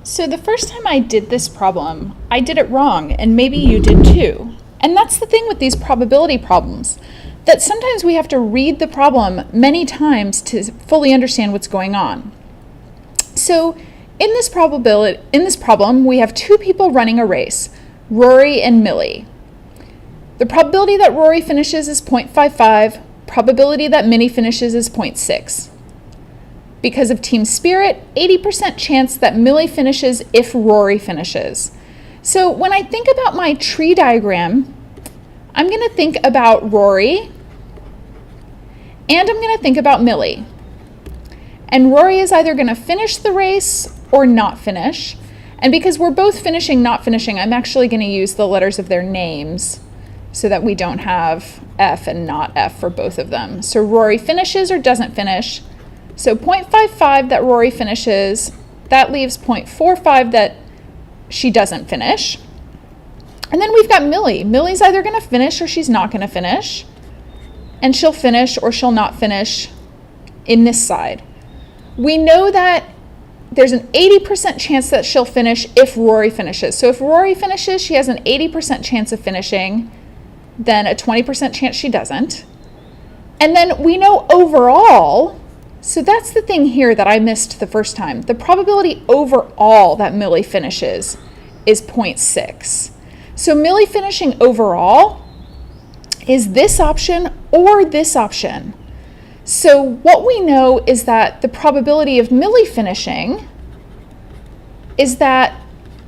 So the first time I did this problem, I did it wrong, and maybe you did too. And that's the thing with these probability problems, that sometimes we have to read the problem many times to fully understand what's going on. So in this problem, we have two people running a race, Rory and Millie. The probability that Rory finishes is 0.55, probability that Millie finishes is 0.6. Because of team spirit, 80% chance that Millie finishes if Rory finishes. So when I think about my tree diagram, I'm going to think about Rory and I'm going to think about Millie. And Rory is either going to finish the race or not finish. And because we're both finishing, not finishing, I'm actually going to use the letters of their names so that we don't have F and not F for both of them. So Rory finishes or doesn't finish. So 0.55 that Rory finishes, that leaves 0.45 that she doesn't finish. And then we've got Millie. Millie's either going to finish or she's not going to finish. And she'll finish or she'll not finish in this side. We know that there's an 80% chance that she'll finish if Rory finishes. So if Rory finishes, she has an 80% chance of finishing, then a 20% chance she doesn't. And then we know overall, so that's the thing here that I missed the first time. The probability overall that Millie finishes is 0.6. So Millie finishing overall is this option or this option. So what we know is that the probability of Millie finishing is that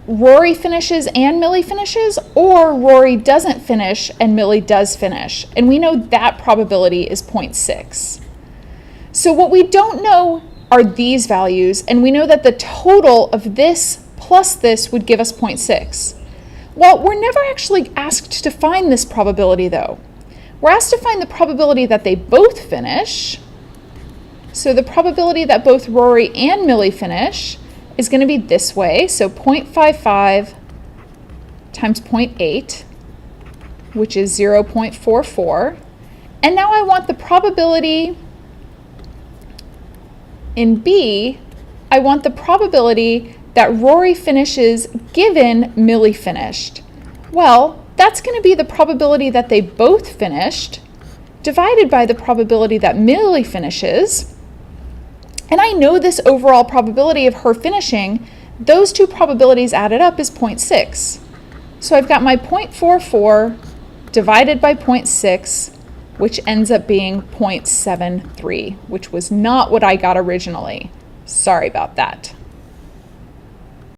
Rory finishes and Millie finishes, or Rory doesn't finish and Millie does finish. And we know that probability is 0.6. So what we don't know are these values, and we know that the total of this plus this would give us 0.6. Well, we're never actually asked to find this probability though. We're asked to find the probability that they both finish. So the probability that both Rory and Millie finish is going to be this way. So 0.55 times 0.8, which is 0.44. And now I want the probability in B, I want the probability that Rory finishes given Millie finished. Well, that's going to be the probability that they both finished divided by the probability that Millie finishes. And I know this overall probability of her finishing, those two probabilities added up is 0.6. So I've got my 0.44 divided by 0.6, which ends up being 0.73, which was not what I got originally. Sorry about that.